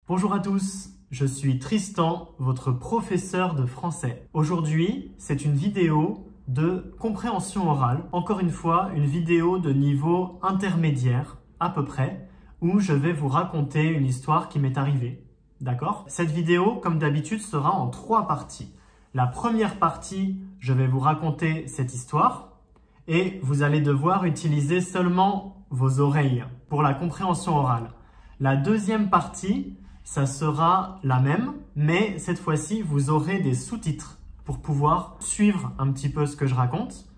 Bonjour à tous, je suis Tristan, votre professeur de français. Aujourd'hui, c'est une vidéo de compréhension orale. Encore une fois, une vidéo de niveau intermédiaire, à peu près, où je vais vous raconter une histoire qui m'est arrivée. D'accord? Cette vidéo, comme d'habitude, sera en 3 parties. La première partie, je vais vous raconter cette histoire et vous allez devoir utiliser seulement vos oreilles pour la compréhension orale. La deuxième partie, ça sera la même, mais cette fois-ci, vous aurez des sous-titres pour pouvoir suivre un petit peu ce que je raconte.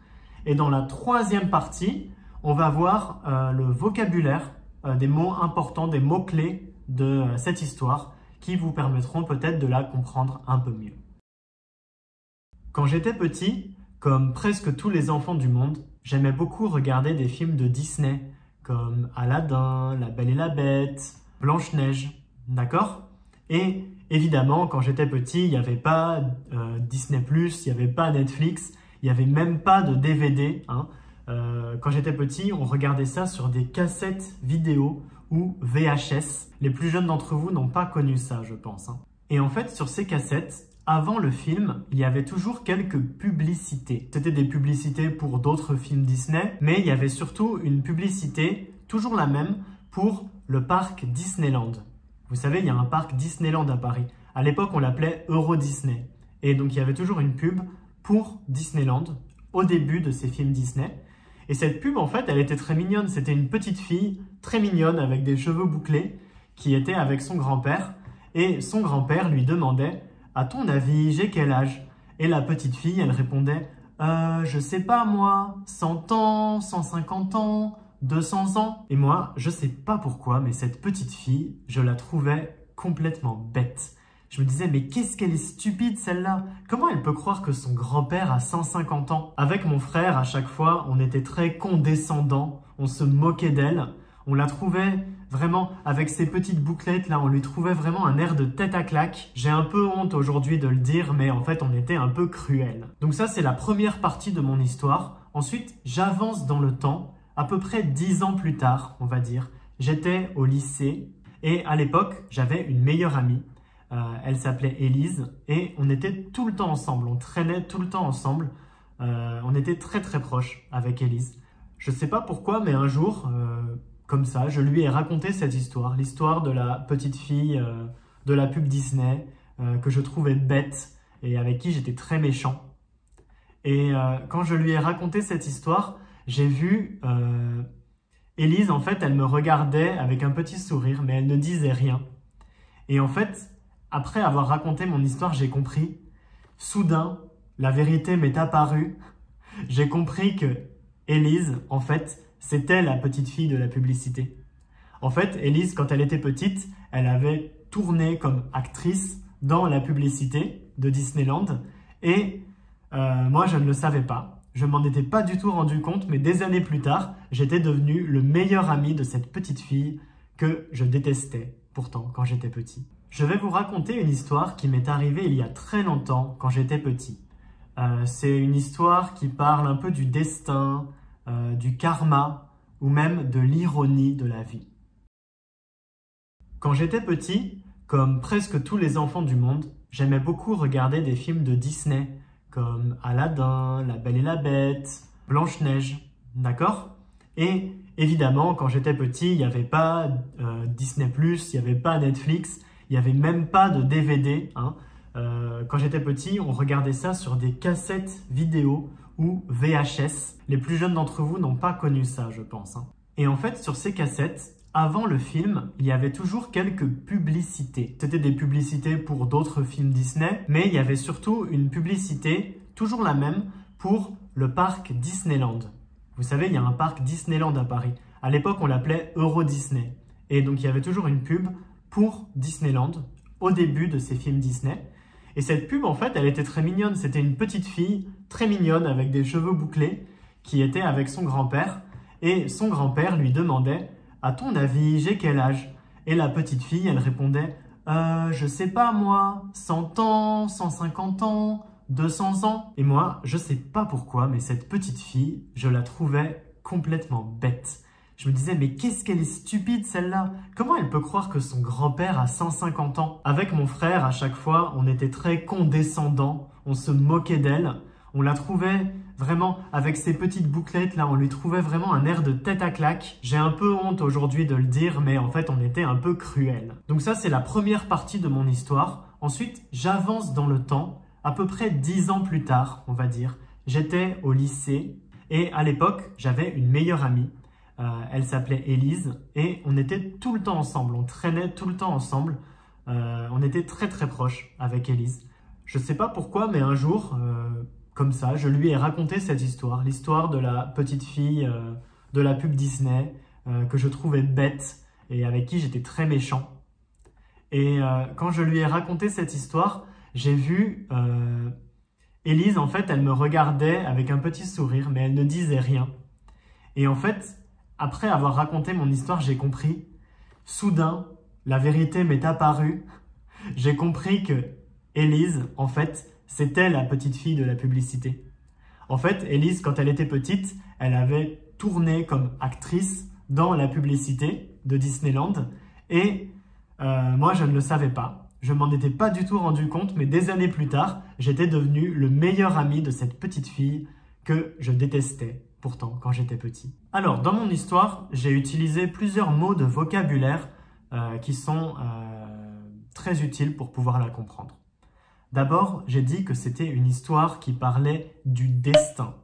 Et dans la troisième partie, on va voir le vocabulaire, des mots importants, des mots-clés de cette histoire qui vous permettront peut-être de la comprendre un peu mieux. Quand j'étais petit, comme presque tous les enfants du monde, j'aimais beaucoup regarder des films de Disney, comme Aladdin, La Belle et la Bête, Blanche-Neige. D'accord? Et évidemment, quand j'étais petit, il n'y avait pas Disney+, il n'y avait pas Netflix, il n'y avait même pas de DVD. Quand j'étais petit, on regardait ça sur des cassettes vidéo ou VHS. Les plus jeunes d'entre vous n'ont pas connu ça, je pense. Et en fait, sur ces cassettes, avant le film, il y avait toujours quelques publicités. C'était des publicités pour d'autres films Disney, mais il y avait surtout une publicité, toujours la même, pour le parc Disneyland. Vous savez, il y a un parc Disneyland à Paris. À l'époque, on l'appelait Euro Disney. Et donc, il y avait toujours une pub pour Disneyland au début de ces films Disney. Et cette pub, en fait, elle était très mignonne. C'était une petite fille très mignonne avec des cheveux bouclés qui était avec son grand-père. Et son grand-père lui demandait « À ton avis, j'ai quel âge ?» Et la petite fille, elle répondait « Je sais pas moi, 100 ans, 150 ans… 200 ans. » Et moi, je sais pas pourquoi, mais cette petite fille, je la trouvais complètement bête. Je me disais, mais qu'est-ce qu'elle est stupide celle-là? Comment elle peut croire que son grand-père a 150 ans? Avec mon frère, à chaque fois, on était très condescendants, on se moquait d'elle. On la trouvait vraiment, avec ses petites bouclettes là, on lui trouvait vraiment un air de tête à claque. J'ai un peu honte aujourd'hui de le dire, mais en fait, on était un peu cruel. Donc ça, c'est la première partie de mon histoire. Ensuite, j'avance dans le temps. À peu près 10 ans plus tard, on va dire, j'étais au lycée et à l'époque, j'avais une meilleure amie. Elle s'appelait Élise et on était tout le temps ensemble, on traînait tout le temps ensemble. On était très très proches avec Élise. Je ne sais pas pourquoi, mais un jour, comme ça, je lui ai raconté cette histoire, l'histoire de la petite fille de la pub Disney que je trouvais bête et avec qui j'étais très méchant. Et quand je lui ai raconté cette histoire, j'ai vu Élise, en fait, elle me regardait avec un petit sourire, mais elle ne disait rien. Et en fait, après avoir raconté mon histoire, j'ai compris. Soudain, la vérité m'est apparue. J'ai compris que Élise, en fait, c'était la petite fille de la publicité. En fait, Élise, quand elle était petite, elle avait tourné comme actrice dans la publicité de Disneyland. Et moi, je ne le savais pas. Je m'en étais pas du tout rendu compte, mais des années plus tard, j'étais devenu le meilleur ami de cette petite fille que je détestais, pourtant, quand j'étais petit. Je vais vous raconter une histoire qui m'est arrivée il y a très longtemps, quand j'étais petit. C'est une histoire qui parle un peu du destin, du karma, ou même de l'ironie de la vie. Quand j'étais petit, comme presque tous les enfants du monde, j'aimais beaucoup regarder des films de Disney, comme Aladdin, La Belle et la Bête, Blanche-Neige, d'accord? Et évidemment, quand j'étais petit, il n'y avait pas Disney+, il n'y avait pas Netflix, il n'y avait même pas de DVD. Quand j'étais petit, on regardait ça sur des cassettes vidéo ou VHS. Les plus jeunes d'entre vous n'ont pas connu ça, je pense. Et en fait, sur ces cassettes, avant le film, il y avait toujours quelques publicités. C'était des publicités pour d'autres films Disney, mais il y avait surtout une publicité, toujours la même, pour le parc Disneyland. Vous savez, il y a un parc Disneyland à Paris. À l'époque, on l'appelait Euro Disney. Et donc, il y avait toujours une pub pour Disneyland au début de ces films Disney. Et cette pub, en fait, elle était très mignonne. C'était une petite fille très mignonne avec des cheveux bouclés qui était avec son grand-père. Et son grand-père lui demandait « À ton avis, j'ai quel âge ?» Et la petite fille, elle répondait « Je sais pas moi, 100 ans, 150 ans, 200 ans ?» Et moi, je sais pas pourquoi, mais cette petite fille, je la trouvais complètement bête. Je me disais, mais qu'est-ce qu'elle est stupide celle-là? Comment elle peut croire que son grand-père a 150 ans? Avec mon frère, à chaque fois, on était très condescendants, on se moquait d'elle. On la trouvait vraiment, avec ses petites bouclettes là, on lui trouvait vraiment un air de tête à claque. J'ai un peu honte aujourd'hui de le dire, mais en fait, on était un peu cruel. Donc ça, c'est la première partie de mon histoire. Ensuite, j'avance dans le temps, à peu près 10 ans plus tard, on va dire. J'étais au lycée et à l'époque, j'avais une meilleure amie. Elle s'appelait Élise et on était tout le temps ensemble, on traînait tout le temps ensemble. On était très très proches avec Élise. Je ne sais pas pourquoi, mais un jour, comme ça, je lui ai raconté cette histoire, l'histoire de la petite fille de la pub Disney que je trouvais bête et avec qui j'étais très méchant. Et quand je lui ai raconté cette histoire, j'ai vu Élise, en fait, elle me regardait avec un petit sourire, mais elle ne disait rien. Et en fait, après avoir raconté mon histoire, j'ai compris. Soudain, la vérité m'est apparue. J'ai compris que Élise, en fait, c'était la petite fille de la publicité. En fait, Élise, quand elle était petite, elle avait tourné comme actrice dans la publicité de Disneyland. Et moi, je ne le savais pas. Je m'en étais pas du tout rendu compte, mais des années plus tard, j'étais devenu le meilleur ami de cette petite fille que je détestais pourtant quand j'étais petit. Alors, dans mon histoire, j'ai utilisé plusieurs mots de vocabulaire qui sont très utiles pour pouvoir la comprendre. D'abord, j'ai dit que c'était une histoire qui parlait du destin.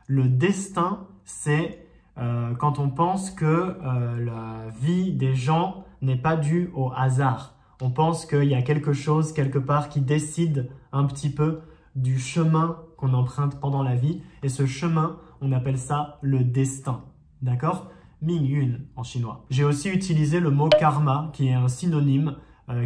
Le destin, c'est quand on pense que la vie des gens n'est pas due au hasard. On pense qu'il y a quelque chose, quelque part, qui décide un petit peu du chemin qu'on emprunte pendant la vie. Et ce chemin, on appelle ça le destin. D'accord? Mingyun en chinois. J'ai aussi utilisé le mot karma, qui est un synonyme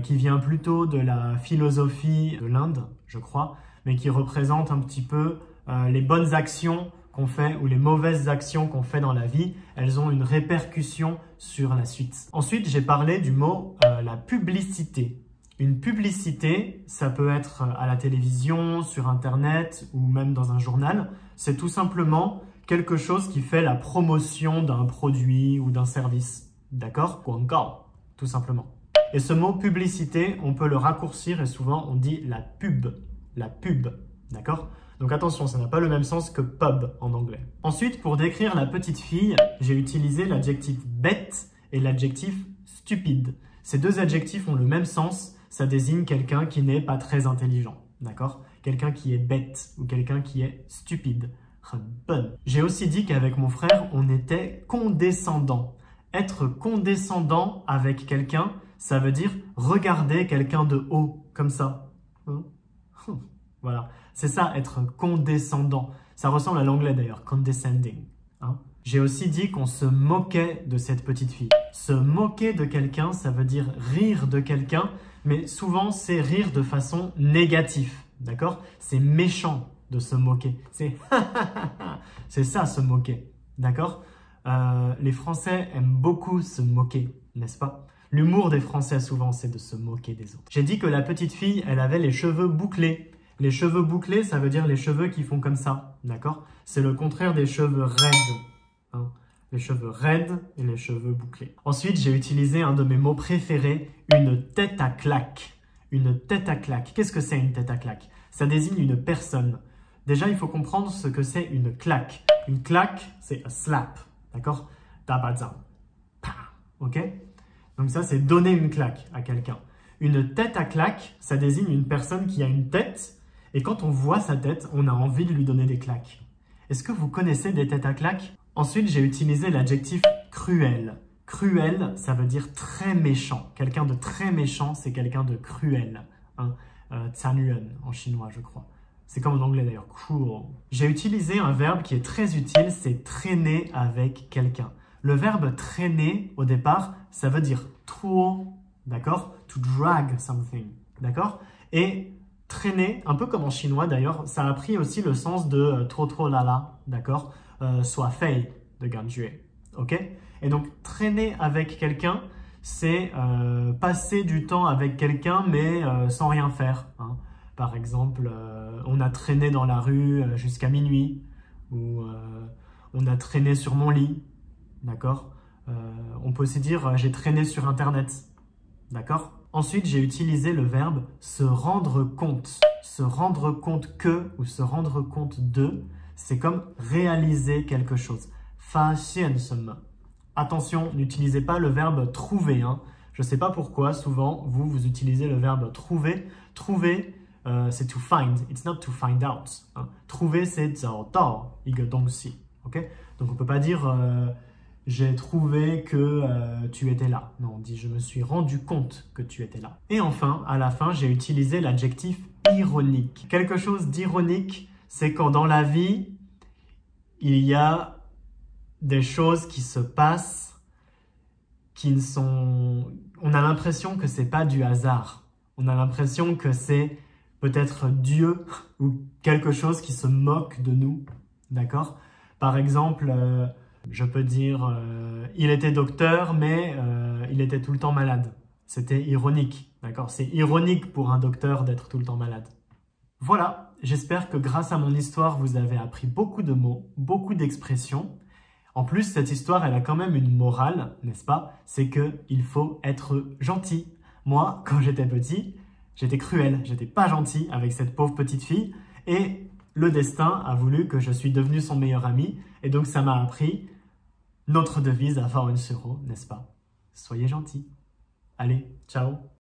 qui vient plutôt de la philosophie de l'Inde, je crois, mais qui représente un petit peu les bonnes actions qu'on fait ou les mauvaises actions qu'on fait dans la vie. Elles ont une répercussion sur la suite. Ensuite, j'ai parlé du mot la publicité. Une publicité, ça peut être à la télévision, sur Internet ou même dans un journal. C'est tout simplement quelque chose qui fait la promotion d'un produit ou d'un service. D'accord? Guangao, tout simplement. Et ce mot publicité, on peut le raccourcir et souvent on dit la pub. La pub, d'accord? Donc attention, ça n'a pas le même sens que pub en anglais. Ensuite, pour décrire la petite fille, j'ai utilisé l'adjectif bête et l'adjectif stupide. Ces deux adjectifs ont le même sens, ça désigne quelqu'un qui n'est pas très intelligent, d'accord? Quelqu'un qui est bête ou quelqu'un qui est stupide. J'ai aussi dit qu'avec mon frère, on était condescendant. Être condescendant avec quelqu'un, ça veut dire regarder quelqu'un de haut, comme ça. Voilà, c'est ça, être condescendant. Ça ressemble à l'anglais d'ailleurs, condescending. Hein? J'ai aussi dit qu'on se moquait de cette petite fille. Se moquer de quelqu'un, ça veut dire rire de quelqu'un, mais souvent c'est rire de façon négative, d'accord? C'est méchant de se moquer. C'est ça, se moquer, d'accord? Les Français aiment beaucoup se moquer, n'est-ce pas? L'humour des Français, souvent, c'est de se moquer des autres. J'ai dit que la petite fille, elle avait les cheveux bouclés. Les cheveux bouclés, ça veut dire les cheveux qui font comme ça, d'accord? C'est le contraire des cheveux raides. Hein? Les cheveux raides et les cheveux bouclés. Ensuite, j'ai utilisé un de mes mots préférés, une tête à claque. Une tête à claque. Qu'est-ce que c'est une tête à claque? Ça désigne une personne. Déjà, il faut comprendre ce que c'est une claque. Une claque, c'est a slap, d'accord? Tabazan. Ok? Donc ça, c'est donner une claque à quelqu'un. Une tête à claque, ça désigne une personne qui a une tête, et quand on voit sa tête, on a envie de lui donner des claques. Est-ce que vous connaissez des têtes à claques? Ensuite, j'ai utilisé l'adjectif cruel. Cruel, ça veut dire très méchant. Quelqu'un de très méchant, c'est quelqu'un de cruel. Hein? Tsanuan en chinois, je crois. C'est comme en anglais d'ailleurs, cruel. J'ai utilisé un verbe qui est très utile, c'est traîner avec quelqu'un. Le verbe traîner, au départ, ça veut dire tuo, d'accord? To drag something, d'accord? Et traîner, un peu comme en chinois d'ailleurs, ça a pris aussi le sens de tro lala, d'accord? Soit fei de ganjue, ok? Et donc, traîner avec quelqu'un, c'est passer du temps avec quelqu'un, mais sans rien faire. Hein. Par exemple, on a traîné dans la rue jusqu'à minuit, ou on a traîné sur mon lit, d'accord? On peut aussi dire j'ai traîné sur Internet. D'accord? Ensuite, j'ai utilisé le verbe se rendre compte. Se rendre compte que ou se rendre compte de, c'est comme réaliser quelque chose. 发现什么. Attention, n'utilisez pas le verbe trouver. Hein. Je ne sais pas pourquoi, souvent, vous utilisez le verbe trouver. Trouver, c'est to find. It's not to find out. Hein. Trouver, c'est 找到一个东西. Okay? Donc, on ne peut pas dire j'ai trouvé que tu étais là. Non, on dit je me suis rendu compte que tu étais là. Et enfin, à la fin, j'ai utilisé l'adjectif ironique. Quelque chose d'ironique, c'est quand dans la vie, il y a des choses qui se passent, qui ne sont... On a l'impression que c'est pas du hasard. On a l'impression que c'est peut-être Dieu ou quelque chose qui se moque de nous. D'accord? Par exemple, je peux dire il était docteur, mais il était tout le temps malade. C'était ironique. D'accord? C'est ironique pour un docteur d'être tout le temps malade. Voilà, j'espère que grâce à mon histoire, vous avez appris beaucoup de mots, beaucoup d'expressions. En plus, cette histoire, elle a quand même une morale, n'est-ce pas? C'est qu'il faut être gentil. Moi, quand j'étais petit, j'étais cruel, j'étais pas gentil avec cette pauvre petite fille. Et le destin a voulu que je suis devenu son meilleur ami. Et donc, ça m'a appris notre devise à Varones-sur-Aube, n'est-ce pas? Soyez gentils. Allez, ciao!